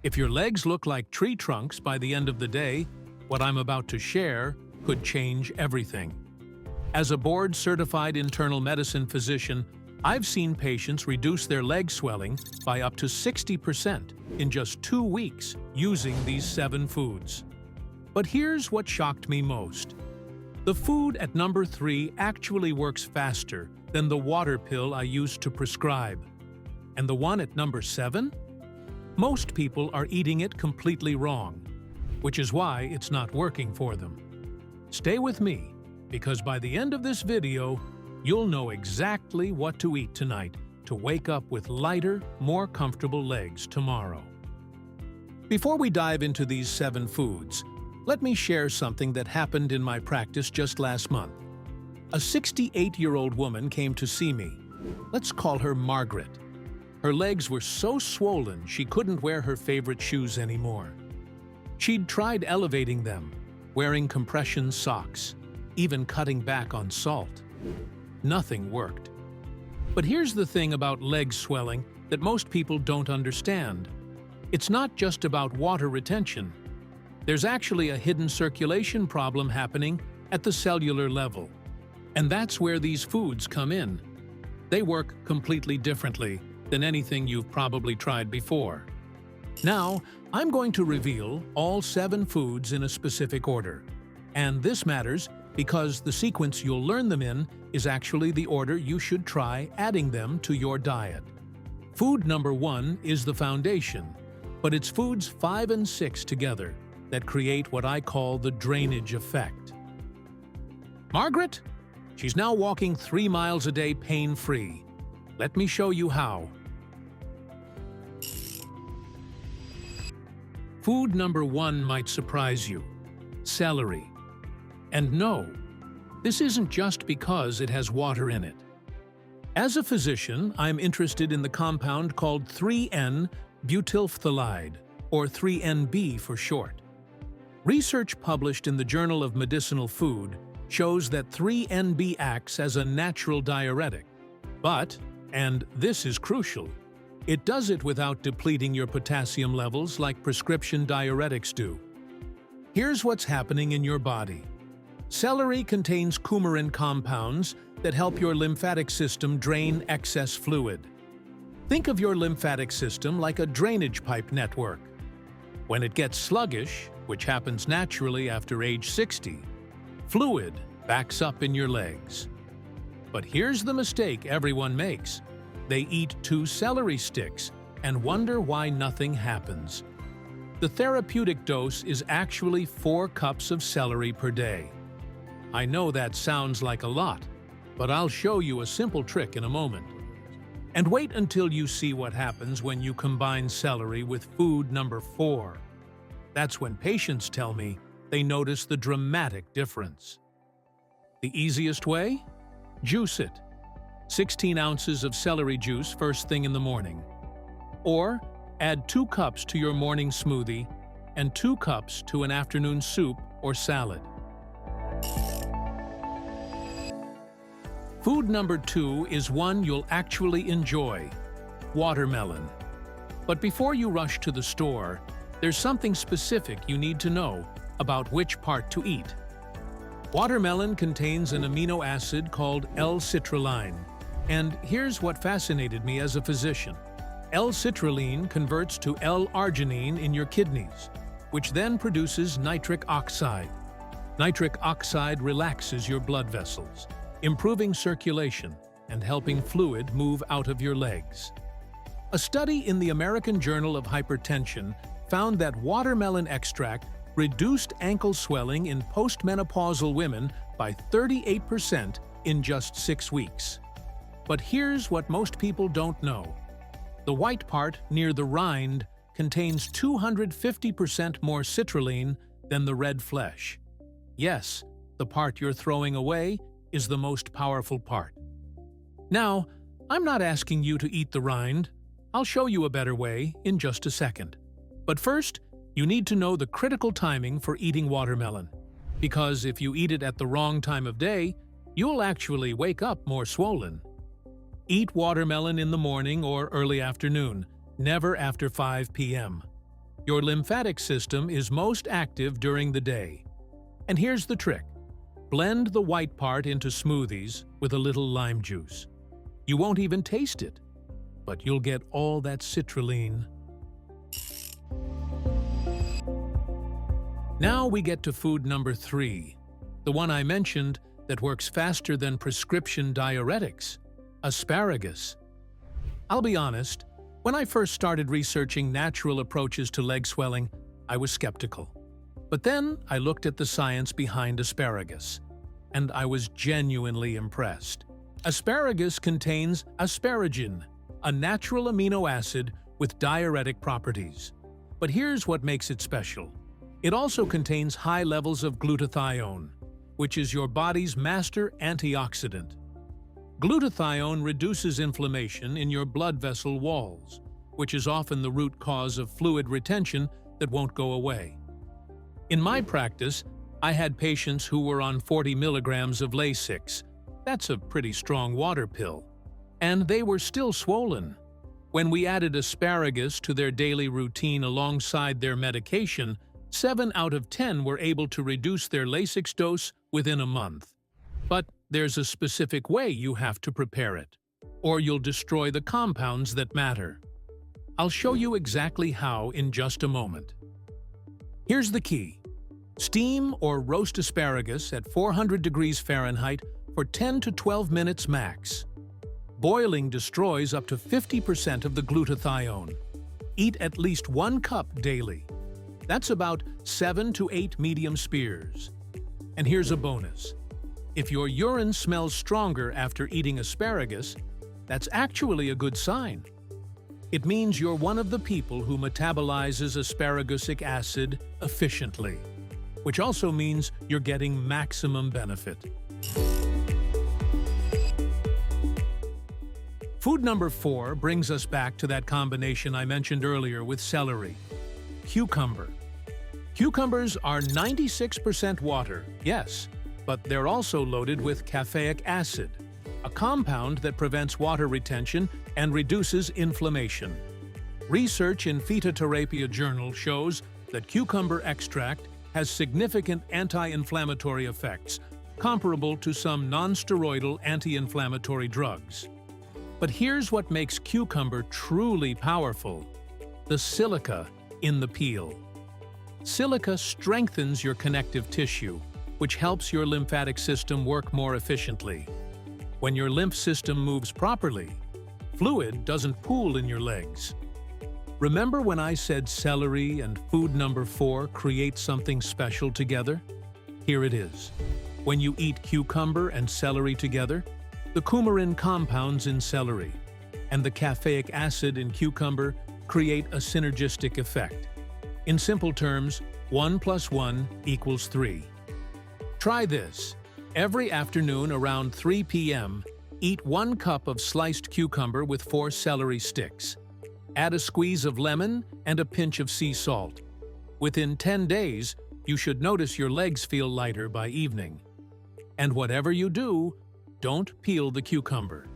If your legs look like tree trunks by the end of the day, what I'm about to share could change everything. As a board-certified internal medicine physician, I've seen patients reduce their leg swelling by up to 60% in just 2 weeks using these 7 foods. But here's what shocked me most. The food at number 3 actually works faster than the water pill I used to prescribe. And the one at number 7? Most people are eating it completely wrong, which is why it's not working for them. Stay with me, because by the end of this video, you'll know exactly what to eat tonight to wake up with lighter, more comfortable legs tomorrow. Before we dive into these 7 foods, let me share something that happened in my practice just last month. A 68-year-old woman came to see me. Let's call her Margaret. Her legs were so swollen she couldn't wear her favorite shoes anymore. She'd tried elevating them, wearing compression socks, even cutting back on salt. Nothing worked. But here's the thing about leg swelling that most people don't understand. It's not just about water retention. There's actually a hidden circulation problem happening at the cellular level. And that's where these foods come in. They work completely differently than anything you've probably tried before. Now, I'm going to reveal all 7 foods in a specific order. And this matters because the sequence you'll learn them in is actually the order you should try adding them to your diet. Food number 1 is the foundation, but it's foods 5 and 6 together that create what I call the drainage effect. Margaret? She's now walking 3 miles a day pain-free. Let me show you how. Food number 1 might surprise you: celery. And no, this isn't just because it has water in it. As a physician, I'm interested in the compound called 3N-butylphthalide, or 3NB for short. Research published in the Journal of Medicinal Food shows that 3NB acts as a natural diuretic. But, and this is crucial, it does it without depleting your potassium levels like prescription diuretics do. Here's what's happening in your body. Celery contains coumarin compounds that help your lymphatic system drain excess fluid. Think of your lymphatic system like a drainage pipe network. When it gets sluggish, which happens naturally after age 60, fluid backs up in your legs. But here's the mistake everyone makes. They eat 2 celery sticks and wonder why nothing happens. The therapeutic dose is actually 4 cups of celery per day. I know that sounds like a lot, but I'll show you a simple trick in a moment. And wait until you see what happens when you combine celery with food number 4. That's when patients tell me they notice the dramatic difference. The easiest way? Juice it. 16 ounces of celery juice first thing in the morning. Or add 2 cups to your morning smoothie and 2 cups to an afternoon soup or salad. Food number 2 is one you'll actually enjoy: watermelon. But before you rush to the store, there's something specific you need to know about which part to eat. Watermelon contains an amino acid called L-citrulline, and here's what fascinated me as a physician. L-citrulline converts to L-arginine in your kidneys, which then produces nitric oxide. Nitric oxide relaxes your blood vessels, improving circulation and helping fluid move out of your legs. A study in the American Journal of Hypertension found that watermelon extract reduced ankle swelling in postmenopausal women by 38% in just 6 weeks. But here's what most people don't know. The white part near the rind contains 250% more citrulline than the red flesh. Yes, the part you're throwing away is the most powerful part. Now, I'm not asking you to eat the rind. I'll show you a better way in just a second. But first, you need to know the critical timing for eating watermelon. Because if you eat it at the wrong time of day, you'll actually wake up more swollen. Eat watermelon in the morning or early afternoon, never after 5 p.m. Your lymphatic system is most active during the day. And here's the trick. Blend the white part into smoothies with a little lime juice. You won't even taste it, but you'll get all that citrulline. Now we get to food number 3, the one I mentioned that works faster than prescription diuretics, asparagus. I'll be honest, when I first started researching natural approaches to leg swelling, I was skeptical. But then I looked at the science behind asparagus, and I was genuinely impressed. Asparagus contains asparagine, a natural amino acid with diuretic properties. But here's what makes it special. It also contains high levels of glutathione, which is your body's master antioxidant. Glutathione reduces inflammation in your blood vessel walls, which is often the root cause of fluid retention that won't go away. In my practice, I had patients who were on 40 milligrams of Lasix. That's a pretty strong water pill. And they were still swollen. When we added asparagus to their daily routine alongside their medication, 7 out of 10 were able to reduce their Lasix dose within a month. But there's a specific way you have to prepare it, or you'll destroy the compounds that matter. I'll show you exactly how in just a moment. Here's the key. Steam or roast asparagus at 400 degrees Fahrenheit for 10 to 12 minutes max. Boiling destroys up to 50% of the glutathione. Eat at least 1 cup daily. That's about 7 to 8 medium spears. And here's a bonus. If your urine smells stronger after eating asparagus, that's actually a good sign. It means you're one of the people who metabolizes asparagusic acid efficiently, which also means you're getting maximum benefit. Food number 4 brings us back to that combination I mentioned earlier with celery. Cucumber. Cucumbers are 96% water, yes, but they're also loaded with caffeic acid, a compound that prevents water retention and reduces inflammation. Research in Phytoterapia Journal shows that cucumber extract has significant anti-inflammatory effects, comparable to some non-steroidal anti-inflammatory drugs. But here's what makes cucumber truly powerful: the silica in the peel. Silica strengthens your connective tissue, which helps your lymphatic system work more efficiently. When your lymph system moves properly, fluid doesn't pool in your legs. Remember when I said celery and food number 4 create something special together? Here it is. When you eat cucumber and celery together, the coumarin compounds in celery and the caffeic acid in cucumber create a synergistic effect. In simple terms, 1 + 1 = 3. Try this. Every afternoon around 3 p.m., eat 1 cup of sliced cucumber with 4 celery sticks. Add a squeeze of lemon and a pinch of sea salt. Within 10 days, you should notice your legs feel lighter by evening. And whatever you do, don't peel the cucumber.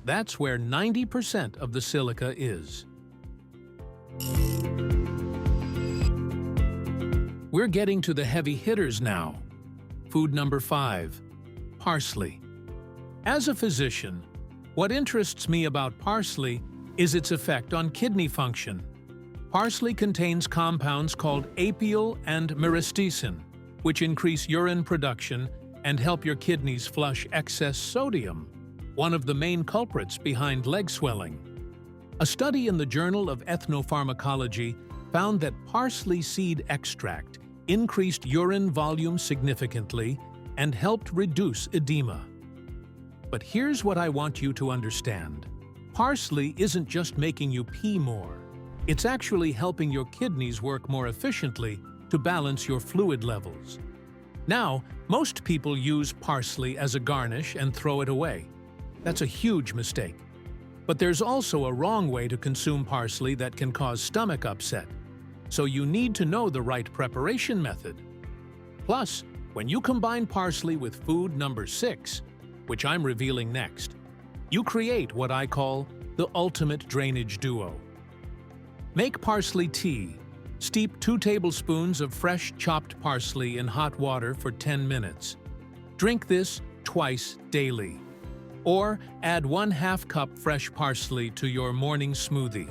That's where 90% of the silica is. We're getting to the heavy hitters now. Food number 5, parsley. As a physician, what interests me about parsley is its effect on kidney function. Parsley contains compounds called apiol and myristicin, which increase urine production and help your kidneys flush excess sodium, one of the main culprits behind leg swelling. A study in the Journal of Ethnopharmacology found that parsley seed extract increased urine volume significantly and helped reduce edema. But here's what I want you to understand. Parsley isn't just making you pee more. It's actually helping your kidneys work more efficiently to balance your fluid levels. Now, most people use parsley as a garnish and throw it away. That's a huge mistake. But there's also a wrong way to consume parsley that can cause stomach upset. So you need to know the right preparation method. Plus, when you combine parsley with food number 6, which I'm revealing next, you create what I call the ultimate drainage duo. Make parsley tea, Steep 2 tablespoons of fresh chopped parsley in hot water for 10 minutes. Drink this twice daily. Or add 1/2 cup fresh parsley to your morning smoothie.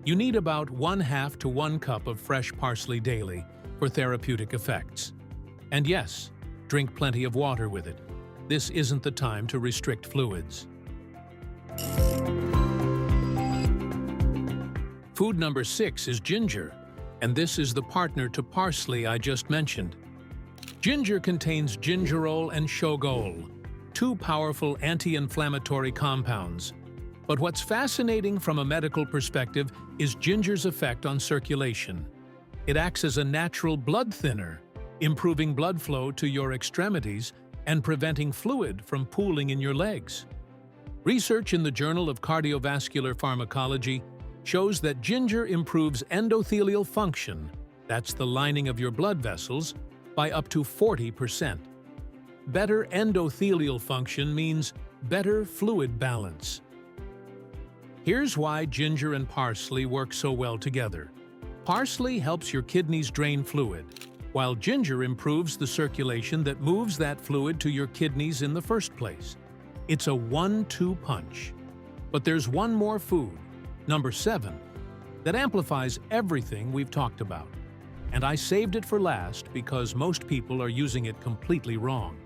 You need about 1/2 to 1 cup of fresh parsley daily for therapeutic effects. And yes, drink plenty of water with it. This isn't the time to restrict fluids. Food number 6 is ginger, and this is the partner to parsley I just mentioned. Ginger contains gingerol and shogol, 2 powerful anti-inflammatory compounds. But what's fascinating from a medical perspective is ginger's effect on circulation. It acts as a natural blood thinner, improving blood flow to your extremities and preventing fluid from pooling in your legs. Research in the Journal of Cardiovascular Pharmacology shows that ginger improves endothelial function, that's the lining of your blood vessels, by up to 40%. Better endothelial function means better fluid balance. Here's why ginger and parsley work so well together. Parsley helps your kidneys drain fluid, while ginger improves the circulation that moves that fluid to your kidneys in the first place. It's a 1-2 punch. But there's one more food, number 7, that amplifies everything we've talked about. And I saved it for last because most people are using it completely wrong.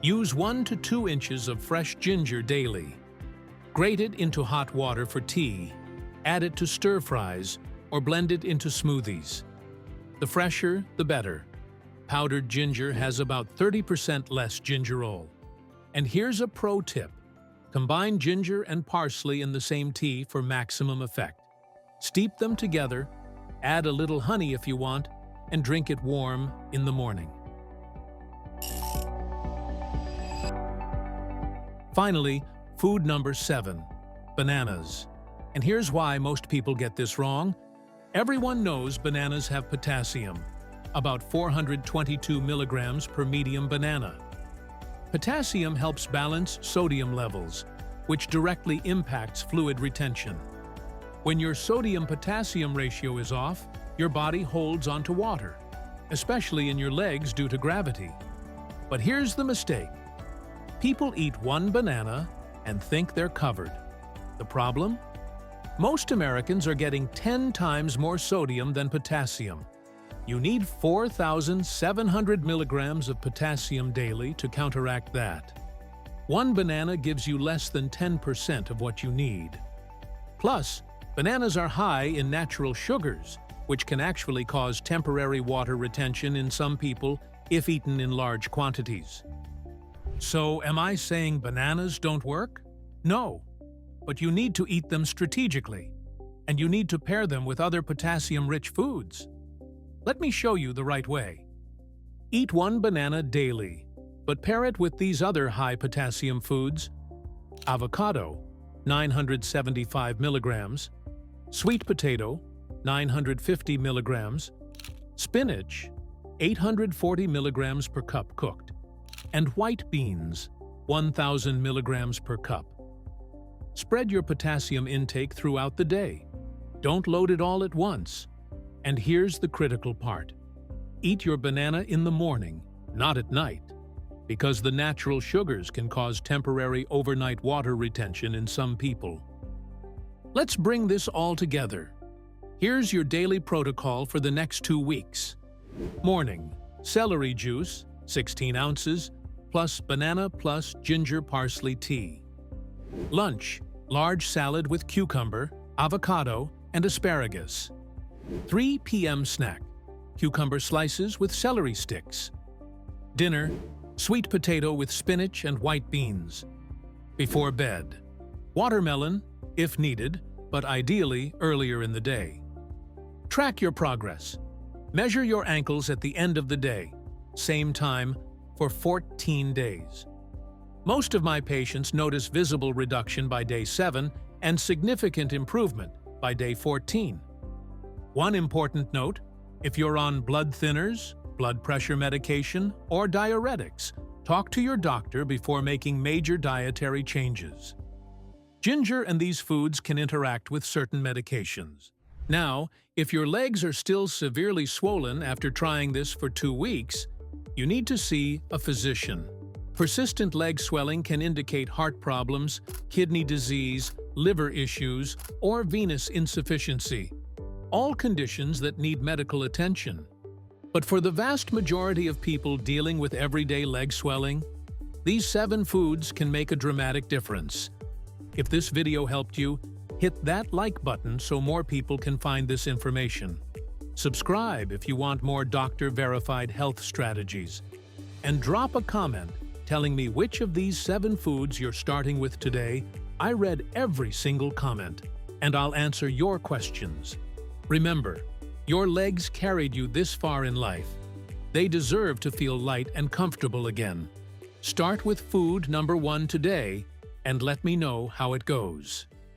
Use 1 to 2 inches of fresh ginger daily. Grate it into hot water for tea, add it to stir-fries, or blend it into smoothies. The fresher, the better. Powdered ginger has about 30% less gingerol. And here's a pro tip. Combine ginger and parsley in the same tea for maximum effect. Steep them together, add a little honey if you want, and drink it warm in the morning. Finally, food number 7, bananas. And here's why most people get this wrong. Everyone knows bananas have potassium, about 422 milligrams per medium banana. Potassium helps balance sodium levels, which directly impacts fluid retention. When your sodium-potassium ratio is off, your body holds onto water, especially in your legs due to gravity. But here's the mistake. People eat 1 banana and think they're covered. The problem? Most Americans are getting 10 times more sodium than potassium. You need 4,700 milligrams of potassium daily to counteract that. 1 banana gives you less than 10% of what you need. Plus, bananas are high in natural sugars, which can actually cause temporary water retention in some people if eaten in large quantities. So, am I saying bananas don't work? No, but you need to eat them strategically, and you need to pair them with other potassium-rich foods. Let me show you the right way. Eat 1 banana daily, but pair it with these other high-potassium foods: avocado, 975 milligrams, sweet potato, 950 milligrams, spinach, 840 milligrams per cup cooked, and white beans, 1,000 milligrams per cup. Spread your potassium intake throughout the day. Don't load it all at once. And here's the critical part. Eat your banana in the morning, not at night, because the natural sugars can cause temporary overnight water retention in some people. Let's bring this all together. Here's your daily protocol for the next 2 weeks. Morning, celery juice, 16 ounces, plus banana plus ginger parsley tea. Lunch, large salad with cucumber, avocado, and asparagus. 3 p.m. snack, cucumber slices with celery sticks. Dinner, sweet potato with spinach and white beans. Before bed, watermelon, if needed, but ideally earlier in the day. Track your progress. Measure your ankles at the end of the day, same time, for 14 days. Most of my patients notice visible reduction by day 7 and significant improvement by day 14. One important note, if you're on blood thinners, blood pressure medication, or diuretics, talk to your doctor before making major dietary changes. Ginger and these foods can interact with certain medications. Now, if your legs are still severely swollen after trying this for 2 weeks, you need to see a physician. Persistent leg swelling can indicate heart problems, kidney disease, liver issues, or venous insufficiency, all conditions that need medical attention. But for the vast majority of people dealing with everyday leg swelling, these 7 foods can make a dramatic difference. If this video helped you, hit that like button so more people can find this information. Subscribe if you want more doctor-verified health strategies. And drop a comment telling me which of these 7 foods you're starting with today. I read every single comment, and I'll answer your questions. Remember, your legs carried you this far in life. They deserve to feel light and comfortable again. Start with food number 1 today, and let me know how it goes.